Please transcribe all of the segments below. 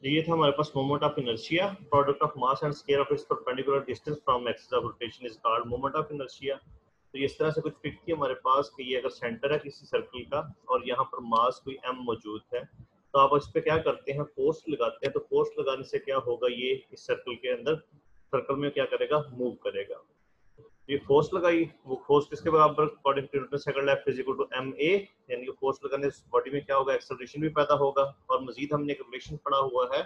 तो ये था हमारे पास moment of inertia, product of mass and square of its perpendicular distance from axis of rotation is called moment of inertia. तो इस तरह से कुछ फिक्स थी हमारे पास कि ये अगर सेंटर है किसी सर्कल का और यहाँ पर मास कोई m मौजूद है, तो आप इस पे क्या करते हैं, फोर्स लगाते हैं। तो फोर्स लगाने से क्या होगा, ये इस सर्कल के अंदर, सर्कल में क्या करेगा, मूव करेगा। ये फोर्स लगाई, वो फोर्स किसके बराबर, according to Newton second law is equal to ma, यानी कि फोर्स लगाने से बॉडी में क्या होगा, एक्सेलरेशन भी पैदा होगा। और मजीद हमने एक रिलेशन पढ़ा हुआ है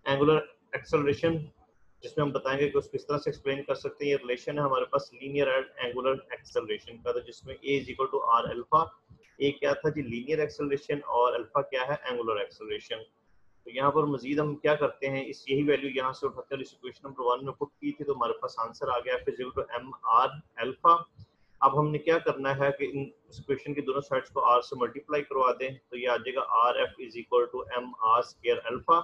एंगुलर एक्सेलरेशन, जिसमें हम बताएंगे कि उसको किस तरह से एक्सप्लेन कर सकते हैं। ये रिलेशन है हमारे पास लीनियर एंड एंगुलर एक्सेलरेशन का, तो जिसमें a is equal to r alpha. A क्या था जी, लीनियर एक्सेलरेशन, और अल्फा क्या है, एंगुलर एक्सेलरेशन। तो यहाँ पर मजीद हम क्या करते हैं, इस यही वैल्यू यहाँ से उठाते हैं, इस इक्वेशन नंबर 1 में पुट की थी, तो हमारे पास आंसर आ गया physical to M R alpha. अब हमने क्या करना है कि इन इक्वेशन की दोनों साइड्स को r से मल्टीप्लाई करवा दें, तो ये आ जाएगा R F is equal to M R square alpha.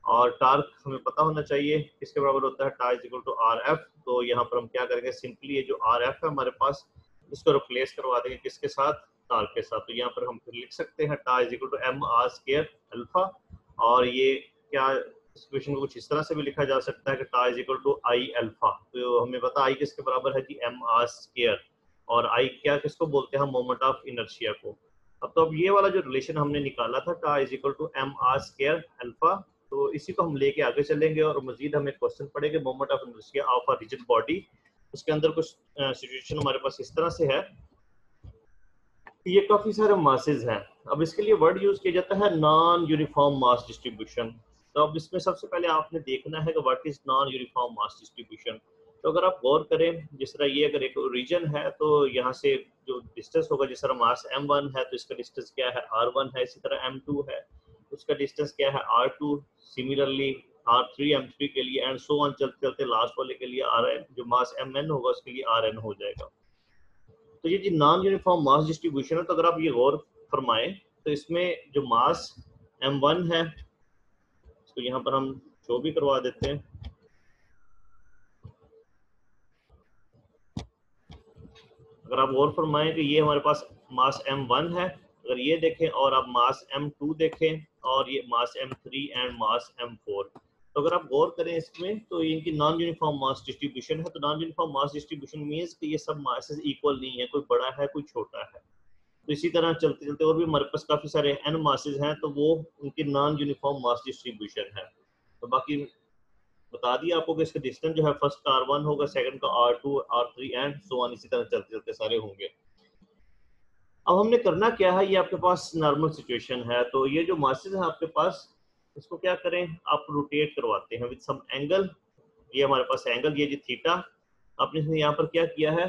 और टार्क हमें पता होना चाहिए किसके बराबर होता है, torque is equal to R F. तो यहाँ पर हम क्या करेंगे, सिंपली ये जो आर एफ है हमारे पास, इसको रिप्लेस करवा देंगे किसके साथ, टार्क के साथ। तो यहाँ पर हम फिर लिख सकते हैं torque is equal to M R square alpha. और ये क्या, इस इक्वेशन को कुछ इस तरह से भी लिखा जा सकता है कि tau is equal to I alpha. तो हमें पता आई किसके बराबर है जी, एम आर स्क्वायर, और आई क्या किसको बोलते हैं, मोमेंट ऑफ इनर्शिया को। अब ये वाला जो रिलेशन हमने निकाला था, tau is equal to M R square alpha, तो इसी को हम लेके आगे चलेंगे। और मजीद हमें क्वेश्चन पड़ेगा moment of inertia of a rigid body. उसके अंदर कुछ सिचुएशन हमारे पास इस तरह से है, ये काफी सारे मासेस हैं। अब इसके लिए वर्ड यूज किया जाता है नॉन यूनिफॉर्म मास डिस्ट्रीब्यूशन। तो अब इसमें सबसे पहले आपने देखना है कि what is non uniform mass distribution. तो अगर आप गौर करें, जिस तरह ये अगर एक रीजन है, तो यहाँ से जो डिस्टेंस होगा, जिस तरह मास m1 है तो इसका डिस्टेंस क्या है, r1 है। इसी तरह m2 है, उसका डिस्टेंस क्या है, r2। सिमिलरली r3 m3 के लिए एंड सो ऑन, चलते चलते लास्ट वाले के लिए rn, जो मास mn होगा उसके लिए rn हो जाएगा। तो ये जी नॉन यूनिफॉर्म मास डिस्ट्रीब्यूशन है। तो अगर आप ये गौर फरमाएं, तो इसमें जो मास m1 है, तो यहाँ पर हम शो भी करवा देते हैं। अगर आप गौर फरमाएं कि ये हमारे पास मास m1 है, अगर ये देखें, और आप मास m2 देखें, और ये मास m3 एंड मास m4। तो अगर आप गौर करें इसमें, तो इनकी नॉन यूनिफॉर्म मास डिस्ट्रीब्यूशन है। तो non uniform mass distribution means कि ये सब मासेस इक्वल नहीं है, कोई बड़ा है कोई छोटा है। तो इसी तरह चलते चलते और भी हमारे पास काफी सारे n मासेस हैं, तो वो उनकी नॉन यूनिफॉर्म मास डिस्ट्रीब्यूशन है। तो बाकी बता दिया आपको कि इसका डिस्टेंस जो है, फर्स्ट का r1 होगा, सेकंड का r2, r3 and so on, इसी तरह चलते चलते सारे होंगे। अब हमने करना क्या है, ये आपके पास नॉर्मल सिचुएशन है। तो ये जो मासेस है आपके पास, इसको क्या करें, आप रोटेट करवाते हैं विद सम एंगल। ये हमारे पास एंगल, ये जो थीटा, आपने यहाँ पर क्या किया है,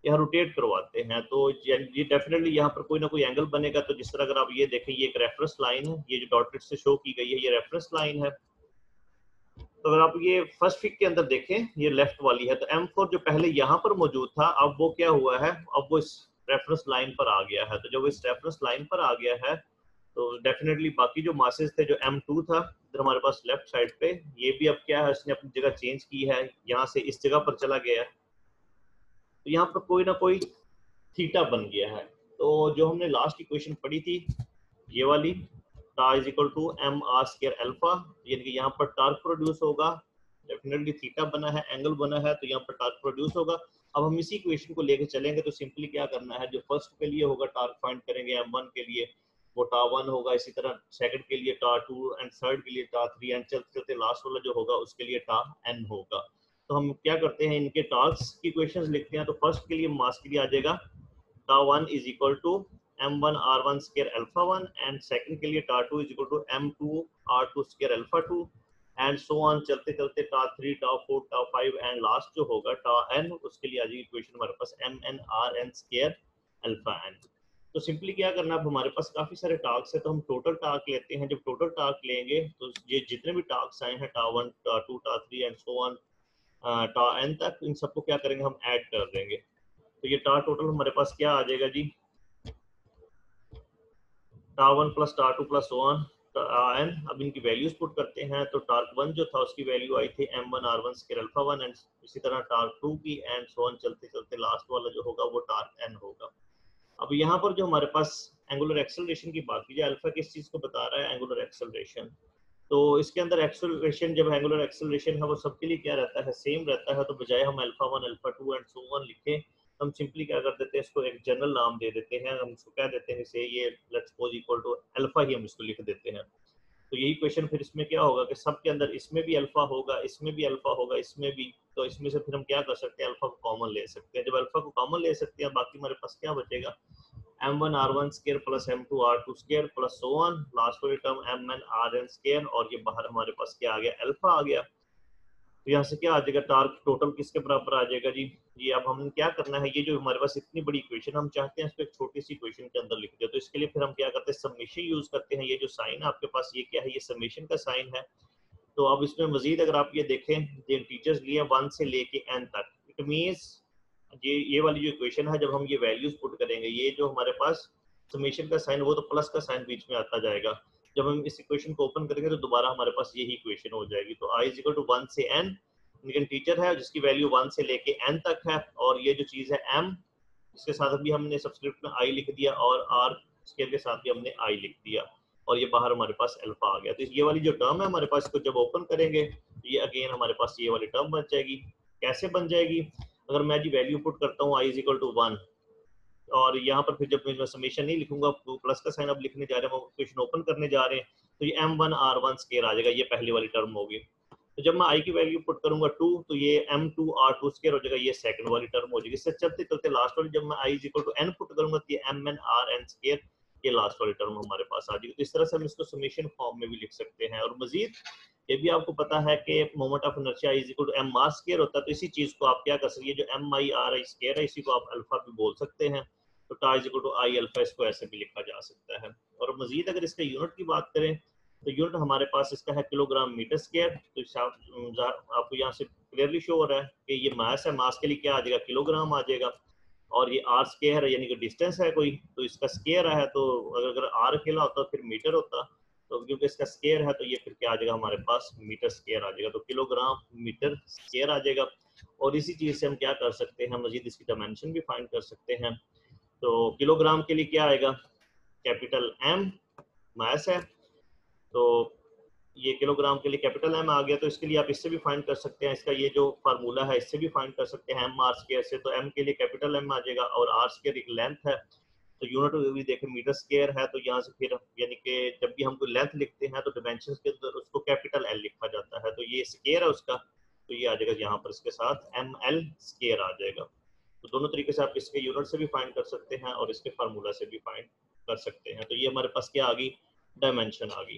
यहाँ रोटेट करवाते हैं। तो ये डेफिनेटली यहाँ पर कोई ना कोई एंगल बनेगा। तो जिस तरह अगर आप ये देखें, ये एक रेफरेंस लाइन है, ये जो डॉटेड से शो की गई है, ये रेफरेंस लाइन है। तो अगर आप ये फर्स्ट फिग के अंदर देखें, ये लेफ्ट वाली है, तो M4 जो पहले यहाँ पर मौजूद था, अब वो क्या हुआ है, अब वो इस रेफरेंस लाइन पर आ गया है। तो जब इस रेफरेंस लाइन पर आ गया है, तो डेफिनेटली बाकी जो मासेस थे, जो M2 था इधर हमारे पास लेफ्ट साइड पे, ये भी अब क्या है, इसने अपनी जगह चेंज की है, यहाँ से इस जगह पर चला गया है। तो यहाँ पर कोई ना कोई थीटा बन गया है। तो जो हमने लास्ट इक्वेशन पढ़ी थी, ये वाली, tau is equal to M R square alpha, यानी कि यहाँ पर टार्क प्रोड्यूस होगा, डेफिनेटली थीटा बना है, एंगल बना है, तो यहाँ पर टार्क प्रोड्यूस होगा। अब हम इसी इक्वेशन को लेकर चलेंगे। तो सिंपली क्या करना है, जो फर्स्ट के लिए होगा टार्क फाइंड करेंगे, m1 के लिए वो टा1 होगा, इसी तरह सेकंड के लिए टा2 एंड थर्ड के लिए टा3 एंड चलते चलते लास्ट वाला जो होगा उसके लिए टा n होगा। तो हम क्या करते हैं, इनके टार्क्स की इक्वेशंस लिखते हैं। तो फर्स्ट के लिए मास के लिए आ जाएगा टा1 is equal to m1 r1 square alpha 1, and second के लिए टा2 is equal to m2 r2 square alpha 2 and so on, चलते चलते टा3 टा4 टा5 एंड लास्ट जो होगा टा n, उसके लिए आ जाएगी इक्वेशन हमारे पास mn rn square alpha n। तो सिंपली क्या करना है, हमारे पास काफी सारे टास्क है, तो हम टोटल टास्क लेते हैं। जब टोटल टास्क लेंगे, तो ये जितने भी टास्क आए हैं, टा1 टा2 टा3 एंड सो ऑन टा n तक, इन सबको क्या करेंगे, हम ऐड कर देंगे। तो ये टा टोटल हमारे पास क्या आ जाएगा जी, टा1 प्लस टा2 प्लस वन n। अब इनकी वैल्यूज पुट करते हैं। तो टार्क 1 जो था उसकी वैल्यू आई थी m1 r1 square alpha 1, and इसी तरह टार्क 2 की एंड सो ऑन, चलते चलते लास्ट वाला जो होगा वो टार्क n होगा। अब यहाँ पर जो हमारे पास एंगुलर एक्सेलरेशन की बात की जाए, अल्फा किस चीज को बता रहा है, एंगुलर एक्सेलरेशन। तो इसके अंदर एक्सेलरेशन, जब एंगुलर एक्सेलरेशन है वो सबके लिए क्या रहता है, सेम रहता है। तो बजाय हम alpha 1 alpha 2 and so on लिखें, हम सिंपली क्या कर देते हैं, इसको एक जनरल नाम दे देते हैं। हम इसको कह देते हैं इसे, ये let's suppose equal to alpha ही हम इसको लिख देते हैं। तो यही क्वेश्चन फिर इसमें क्या होगा कि सब के अंदर इसमें भी अल्फा होगा, इसमें भी अल्फा होगा, इसमें भी। तो इसमें से फिर हम क्या कर सकते हैं, अल्फा को कॉमन ले सकते हैं। जब अल्फा को कॉमन ले सकते हैं, बाकी हमारे पास क्या बचेगा, m1 r1 square plus m2 r2 square plus so on, last वाली टर्म mn rn स्क्वायर, और ये बाहर हमारे पास क्या आ गया, अल्फा आ गया। तो यहाँ से क्या आ जाएगा, टार्क टोटल किसके बराबर आ जाएगा जी, ये अब हमने क्या करना है, ये जो हमारे पास इतनी बड़ी इक्वेशन हम चाहते हैं इसको एक छोटी सी इक्वेशन के अंदर लिख दे। तो इसके लिए फिर हम क्या करते हैं, समेशन यूज करते हैं। ये जो साइन है आपके पास, ये क्या है, ये समेशन का साइन है। तो अब इसमें मजीद अगर आप ये देखें, ये टीचर्स लिए 1 से लेके n तक, इट मीन्स ये वाली जो इक्वेशन है, जब हम ये वैल्यूज पुट करेंगे, ये जो हमारे पास समेशन का साइन, वो तो प्लस का साइन बीच में आता जाएगा। जब हम इस इक्वेशन को ओपन करेंगे तो दोबारा हमारे पास यही इक्वेशन हो जाएगी। तो i इज इक्वल टू 1 से n, लेकिन टीचर है जिसकी वैल्यू 1 से लेके n तक है, और ये जो चीज़ है m, इसके साथ अभी हमने सबस्क्रिप्ट में i लिख दिया, और r स्क्वायर के साथ भी हमने i लिख दिया, और ये बाहर हमारे पास अल्फा आ गया। तो ये वाली जो टर्म है हमारे पास, इसको जब ओपन करेंगे तो ये अगेन हमारे पास ये वाली टर्म बन जाएगी। कैसे बन जाएगी, अगर मैं जी वैल्यू पुट करता हूँ i इज इक्वल टू 1, और यहाँ पर फिर जब मैं समेशन नहीं लिखूंगा, तो प्लस का साइन अब लिखने जा रहे हैं, हम इक्वेशन ओपन करने जा रहे हैं, तो ये m1 r1 स्क्वायर आ जाएगा, ये पहली वाली टर्म होगी। तो जब मैं i की वैल्यू पुट करूंगा 2, तो ये m2 r2 स्क्वायर हो जाएगा, ये सेकंड वाली टर्म हो जाएगी। इससे चलते चलते लास्ट वाली, जब मैं i is equal to n put करूंगा, तो ये mn rn स्क्वायर, ये लास्ट वाली टर्म हमारे पास आ जाएगी। तो इस तरह से हम इसको समेशन फॉर्म में भी लिख सकते हैं। और मजीद ये भी आपको पता है कि moment of inertia is equal to m mass square होता है। तो इसी चीज को आप क्या कर सकते हैं, जो m i r i square है, इसी को आप अल्फा भी बोल सकते हैं। तो tau is equal to I alpha, इसको ऐसे भी लिखा जा सकता है। और मजीद अगर इसके यूनिट की बात करें, तो यूनिट हमारे पास इसका है किलोग्राम मीटर स्क्वायर। तो आपको यहाँ से क्लियरली शो हो रहा है कि ये मास है, मास के लिए क्या आ जाएगा, किलोग्राम आ जाएगा। और ये आर स्क्वायर है, यानी कि डिस्टेंस है कोई, तो इसका स्क्वायर है। तो अगर आर अकेला होता फिर मीटर होता, तो क्योंकि इसका स्क्वायर है तो ये फिर क्या आ जाएगा हमारे पास, मीटर स्क्वायर आ जाएगा। तो किलोग्राम मीटर स्क्वायर आ जाएगा। और इसी चीज से हम क्या कर सकते हैं, मजीद इसकी डायमेंशन भी फाइंड कर सकते हैं। तो किलोग्राम के लिए क्या आएगा, कैपिटल M मास है, तो ये किलोग्राम के लिए कैपिटल M आ गया। तो इसके लिए आप इससे भी फाइंड कर सकते हैं, इसका ये जो फार्मूला है इससे भी फाइंड कर सकते हैं m r स्क्वायर से। तो m के लिए कैपिटल M आ जाएगा, और r स्क्वायर एक लेंथ है, तो यूनिट भी देखें मीटर स्क्वायर है। तो यहाँ से फिर यानी कि जब भी हम कोई लेंथ लिखते हैं तो डिमेंशन के अंदर उसको कैपिटल L लिखा जाता है। तो ये स्क्वायर है उसका, तो ये आ जाएगा यहाँ पर इसके साथ ml स्क्वायर आ जाएगा। तो दोनों तरीके से आप इसके यूनिट से भी फाइंड कर सकते हैं और इसके फार्मूला से भी फाइंड कर सकते हैं। तो ये हमारे पास क्या आ गई, डायमेंशन आ गई।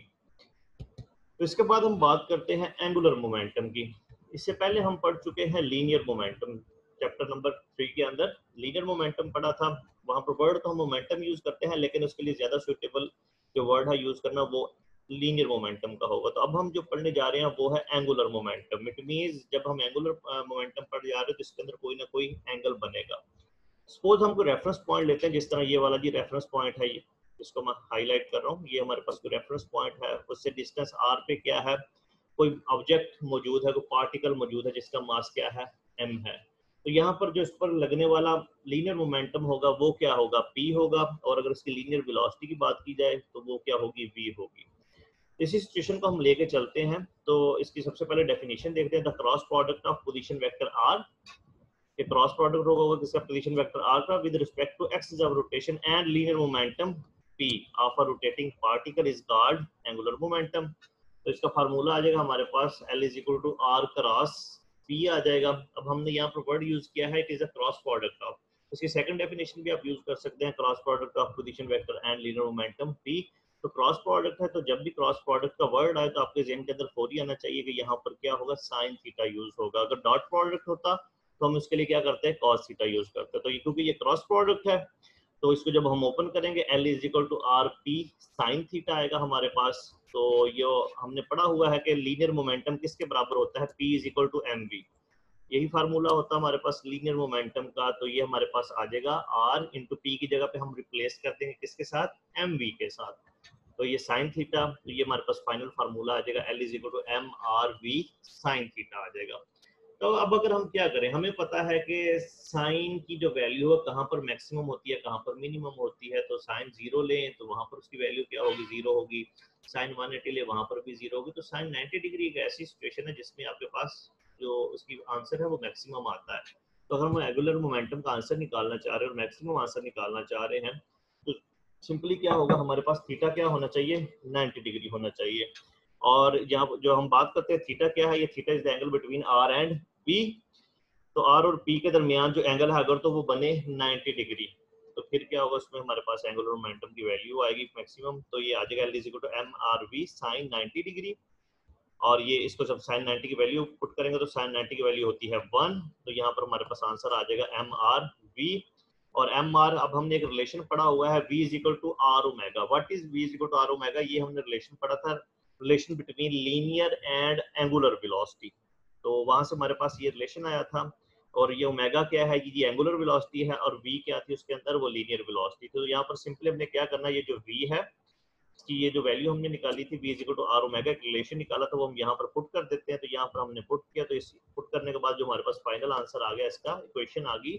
तो इसके बाद हम बात करते हैं एंगुलर मोमेंटम की। इससे पहले हम पढ़ चुके हैं लीनियर मोमेंटम, चैप्टर नंबर 3 के अंदर लीनियर मोमेंटम पढ़ा था। वहां पर वर्ड तो हम मोमेंटम यूज करते हैं, लेकिन उसके लिए ज्यादा सुटेबल जो वर्ड है यूज करना वो लीनियर मोमेंटम का होगा। तो अब हम जो पढ़ने जा रहे हैं वो है एंगुलर मोमेंटम। इट मींस जब हम एंगुलर मोमेंटम पढ़ जा रहे हैं तो इसके अंदर कोई ना कोई एंगल बनेगा। सपोज हम कोई रेफरेंस पॉइंट लेते हैं, जिस तरह ये वाला जी रेफरेंस पॉइंट है, ये इसको मैं हाईलाइट कर रहा हूँ, ये हमारे पास कोई रेफरेंस पॉइंट है, उससे डिस्टेंस r पे क्या है, कोई ऑब्जेक्ट मौजूद है, कोई पार्टिकल मौजूद है जिसका मास क्या है, m है। तो यहाँ पर जो इस पर लगने वाला लीनियर मोमेंटम होगा वो क्या होगा, p होगा। और अगर इसकी लीनियर वेलोसिटी की बात की जाए तो वो क्या होगी, v होगी। इसी सिचुएशन को हम लेके चलते हैं। तो इसकी सबसे पहले डेफिनेशन देखते हैं, the cross product of position vector r, ये क्रॉस प्रोडक्ट होगा किसका, पोजीशन वेक्टर r का, with respect to axis of rotation and linear momentum p of a rotating particle is called angular momentum. तो इसका formula आ जाएगा हमारे पास, L is equal to r cross p आ जाएगा। अब हमने यहाँ पर वर्ड यूज किया है, it is a cross product of. इसकी सेकंड डेफिनेशन भी आप यूज कर सकते हैं, cross product of position vector and linear momentum p। तो क्रॉस प्रोडक्ट है, तो जब भी क्रॉस प्रोडक्ट का वर्ड आए तो आपके ज़हन के अंदर फौरी आना चाहिए कि यहाँ पर क्या होगा, साइन थीटा यूज होगा। अगर डॉट प्रोडक्ट होता तो हम इसके लिए क्या करते हैं, कॉस थीटा यूज करते हैं। तो ये क्योंकि ये क्रॉस प्रोडक्ट है, तो इसको जब हम ओपन करेंगे L is equal to R P sine theta आएगा हमारे पास। तो ये हमने पढ़ा हुआ है कि लीनियर मोमेंटम किसके बराबर होता है, P is equal to M V. यही फार्मूला होता है हमारे पास लीनियर मोमेंटम का। तो ये हमारे पास आ जाएगा R इंटू पी की जगह पे हम रिप्लेस कर देंगे किसके साथ, एम वी के साथ। तो ये साइन थीटा, तो ये हमारे पास फाइनल फार्मूला आ जाएगा, L is equal to M R V sine theta आ जाएगा। तो अब अगर हम क्या करें, हमें पता है कि साइन की जो वैल्यू है कहाँ पर मैक्सिमम होती है, कहाँ पर मिनिमम होती है। तो साइन 0 लें तो वहाँ पर उसकी वैल्यू क्या होगी, 0 होगी। साइन 180 ले, वहाँ पर भी 0 होगी। तो साइन 90 डिग्री एक ऐसी सिचुएशन है जिसमें आपके पास जो उसकी आंसर है वो मैक्सिमम आता है। तो अगर हम एंगुलर मोमेंटम का आंसर निकालना चाह रहे हैं और मैक्सिमम आंसर निकालना चाह रहे हैं तो सिंपली क्या होगा, हमारे पास थीटा क्या होना चाहिए, 90 डिग्री होना चाहिए। और यहाँ जो हम बात करते हैं थीटा क्या है, ये theta is the angle between R and P. तो आर और पी के दरमियान जो एंगल है अगर तो वो बने 90 डिग्री, तो फिर क्या होगा, उसमें हमारे पास एंगुलर मोमेंटम की वैल्यू आएगी मैक्सिमम। तो ये आ जाएगा L is equal to M R V sine 90 degree. और ये इसको जब साइन 90 की वैल्यू पुट करेंगे तो साइन 90 की वैल्यू होती है 1। तो यहाँ पर हमारे पास आंसर आ जाएगा एम आर वी। और एम आर, अब हमने एक रिलेशन पढ़ा हुआ है v is equal to R omega. What is v is equal to R omega, ये हमने रिलेशन पढ़ा था, relation between linear and angular velocity. तो वहां से हमारे पास ये रिलेशन आया था। और ये ओमेगा क्या है, ये एंगुलर वेलोसिटी है, और v क्या थी उसके अंदर, वो लीनियर वेलोसिटी। तो यहाँ पर सिंपली हमने क्या करना है, ये जो v है कि ये जो वैल्यू हमने निकाली थी v is equal to R omega, relation निकाला था, वो हम यहाँ पर पुट कर देते हैं। तो यहाँ पर हमने पुट किया, तो इस पुट करने के बाद जो हमारे पास फाइनल आंसर आ गया, इसका इक्वेशन आ गई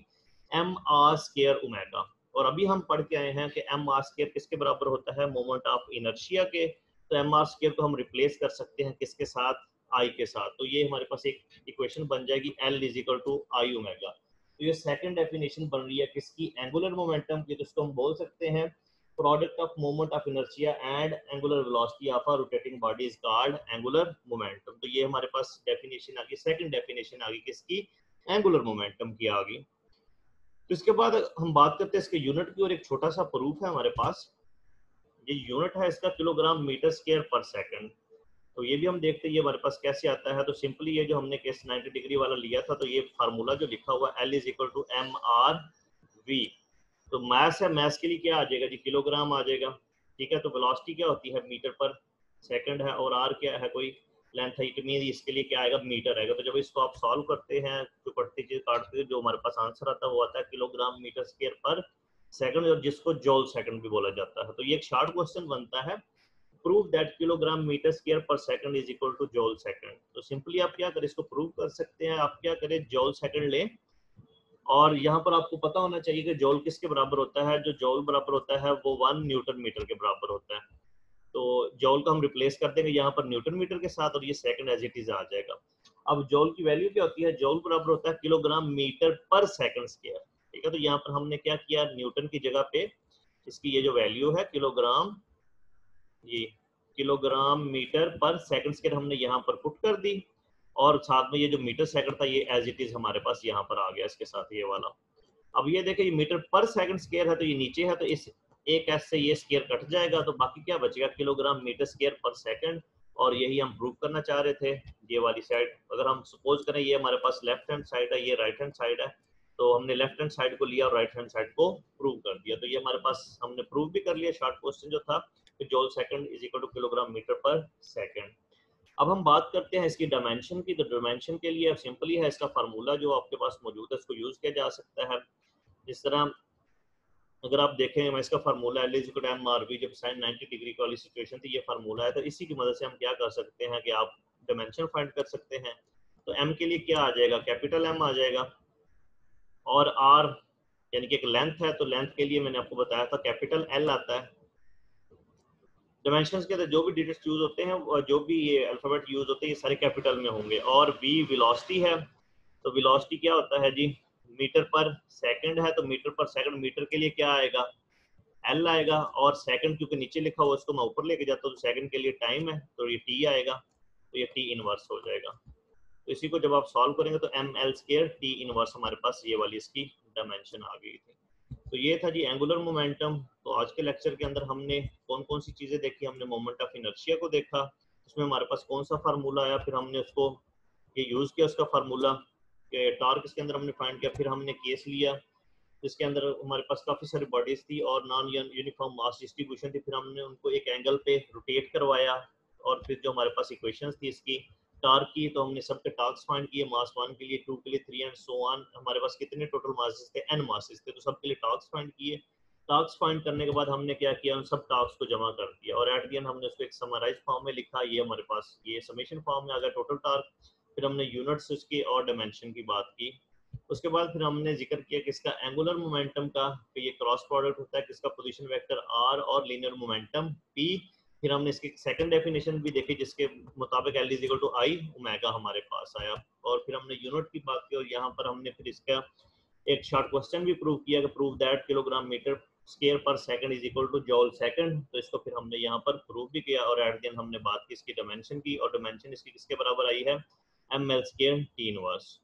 एम आर स्क्वायर ओमेगा। और अभी हम पढ़ के आए हैं कि एम आर स्क्वायर किसके बराबर होता है, मोमेंट ऑफ इनर्शिया के। तो एम आर स्क्वायर को हम रिप्लेस कर सकते हैं किसके साथ, आई के साथ। तो ये हमारे पास एक इक्वेशन बन जाएगी L is equal to I omega. तो ये सेकंड डेफिनेशन बन रही है किसकी, एंगुलर मोमेंटम की। तो इसको हम बोल सकते हैं product of moment of inertia and angular velocity of a rotating body is called angular momentum। तो ये हमारे पास डेफिनेशन आ गई, सेकंड डेफिनेशन आ गई किसकी, एंगुलर मोमेंटम की आ गई। तो इसके बाद हम बात करते हैं इसके यूनिट की, और एक छोटा सा प्रूफ है हमारे पास। ये यूनिट है इसका kilogram metre square per second. तो ये भी हम देखते हैं ये हमारे पास कैसे आता है। तो सिंपली ये जो हमने केस 90 डिग्री वाला लिया था, तो ये फार्मूला जो लिखा हुआ L is equal to M R V. तो मास है, मास के लिए क्या आ जाएगा जी, किलोग्राम आ जाएगा। ठीक है, तो वेलोसिटी क्या होती है, मीटर पर सेकंड है, और आर क्या है, कोई लेंथ है, इट मीन इसके लिए क्या आएगा, मीटर आएगा। तो जब इसको आप सॉल्व करते हैं, जो कटती चीज काटते हैं, जो हमारे पास आंसर आता है वो आता है kilogram metre square per second, और जिसको जॉल सेकंड भी बोला जाता है। तो ये एक शॉर्ट क्वेश्चन बनता है, prove that kilogram metre square per second is equal to joule second. तो सिंपली आप क्या करें, इसको प्रूव कर सकते हैं। आप क्या करें, जॉल सेकंड लें, और यहाँ पर आपको पता होना चाहिए कि जॉल किसके बराबर होता है, जो जॉल बराबर होता है वो 1 न्यूटन मीटर के बराबर होता है। तो जॉल को हम रिप्लेस कर देंगे यहाँ पर न्यूटन मीटर के साथ, और ये सेकंड एज इट इज आ जाएगा। अब जॉल की वैल्यू क्या होती है, जॉल बराबर होता है kilogram metre per second square. ठीक है, तो यहाँ पर हमने क्या किया, न्यूटन की जगह पे इसकी ये जो वैल्यू है किलोग्राम, ये kilogram metre per second square हमने यहाँ पर पुट कर दी, और साथ में ये जो मीटर सेकंड था ये एज इट इज हमारे पास यहाँ पर आ गया इसके साथ ये वाला। अब ये देखिए, ये मीटर पर सेकंड स्क्वायर है, तो ये नीचे है, तो इस एक एस से ये स्क्वायर कट जाएगा, तो बाकी क्या बचेगा, kilogram metre square per second. और यही हम प्रूव करना चाह रहे थे। ये वाली साइड अगर हम सपोज करें, ये हमारे पास लेफ्ट हैंड साइड है, ये राइट हैंड साइड है, तो हमने लेफ्ट हैंड साइड को लिया और राइट हैंड साइड को प्रूव कर दिया। तो ये हमारे पास हमने प्रूव भी कर लिया, शॉर्ट क्वेश्चन जो था कि joule second is equal to kilogram metre per second. अब हम बात करते हैं इसकी डायमेंशन की। तो डायमेंशन के लिए सिंपली है, इसका फार्मूला जो आपके पास मौजूद है इसको यूज किया जा सकता है। जिस तरह अगर आप देखें, मैं इसका formula L is equal to M R V, जब साइन 90 डिग्री की वाली सिचुएशन थी, ये फार्मूला है। तो इसी की मदद से हम क्या कर सकते हैं कि आप डायमेंशन फाइंड कर सकते हैं। तो m के लिए क्या आ जाएगा, कैपिटल M आ जाएगा, और r यानी कि एक लेंथ है, तो लेंथ के लिए मैंने आपको बताया था कैपिटल L आता है। डायमेंशंस के अंदर जो भी डिजिट्स यूज होते हैं, जो भी ये अल्फाबेट यूज होते हैं, ये सारे कैपिटल में होंगे। और v वेलोसिटी है, तो वेलोसिटी क्या होता है जी, मीटर पर सेकंड है, तो मीटर पर सेकंड, मीटर के लिए क्या आएगा, एल आएगा, और सेकंड क्योंकि नीचे लिखा हुआ उसको मैं ऊपर लेके जाता हूँ, तो सेकंड के लिए टाइम है, तो ये टी आएगा, तो ये टी इनवर्स हो जाएगा। तो इसी को जब आप सॉल्व करेंगे तो M L square T inverse हमारे पास ये वाली इसकी डायमेंशन आ गई थी। तो ये था जी एंगुलर मोमेंटम। तो आज के लेक्चर के अंदर हमने कौन कौन सी चीजें देखी, हमने मोमेंट ऑफ इनर्शिया को देखा, उसमें हमारे पास कौन सा फार्मूला आया, फिर हमने उसको ये यूज किया उसका फार्मूला कि टॉर्क इसके अंदर हमने फाइंड किया, फिर हमने केस लिया जिसके अंदर हमारे पास काफी सारी बॉडीज थी और नॉन यूनिफॉर्म मास डिस्ट्रीब्यूशन थी, फिर हमने उनको एक एंगल पे रोटेट करवाया, और फिर जो हमारे पास इक्वेशंस थी इसकी टॉर्क की, तो हमने सबके टॉर्क्स फाइंड किए, मास 1 के लिए, 2 के लिए, 3 एंड सो ऑन। हमारे पास कितने टोटल मासेस थे, n मासेस थे, तो सबके लिए टॉर्क्स फाइंड किए। टॉर्क्स फाइंड करने के बाद हमने क्या किया, उन सब टॉर्क्स को जमा कर दिया, और एट द एंड हमने उसको एक समराइज फॉर्म में लिखा। ये हमारे पास ये समेशन फॉर्म में आ गया टोटल टॉर्क। फिर हमने यूनिट्स उसकी और डायमेंशन की बात की। उसके बाद फिर हमने जिक्र किया किसका, एंगुलर मोमेंटम का, कि ये क्रॉस प्रोडक्ट होता है किसका, पोजीशन वेक्टर आर और लीनियर मोमेंटम पी। फिर हमने इसकी सेकंड डेफिनेशन भी देखी जिसके मुताबिक L is equal to I omega हमारे पास आया। और फिर हमने यूनिट की बात की और यहाँ पर हमने फिर इसका एक शॉर्ट क्वेश्चन भी प्रूव किया कि prove that kilogram metre square per second is equal to joule second. तो इसको फिर हमने यहाँ पर प्रूव भी किया और एट द एंड हमने बात की इसकी डायमेंशन की, और डायमेंशन इसकी किसके बराबर आई है, M L square T inverse.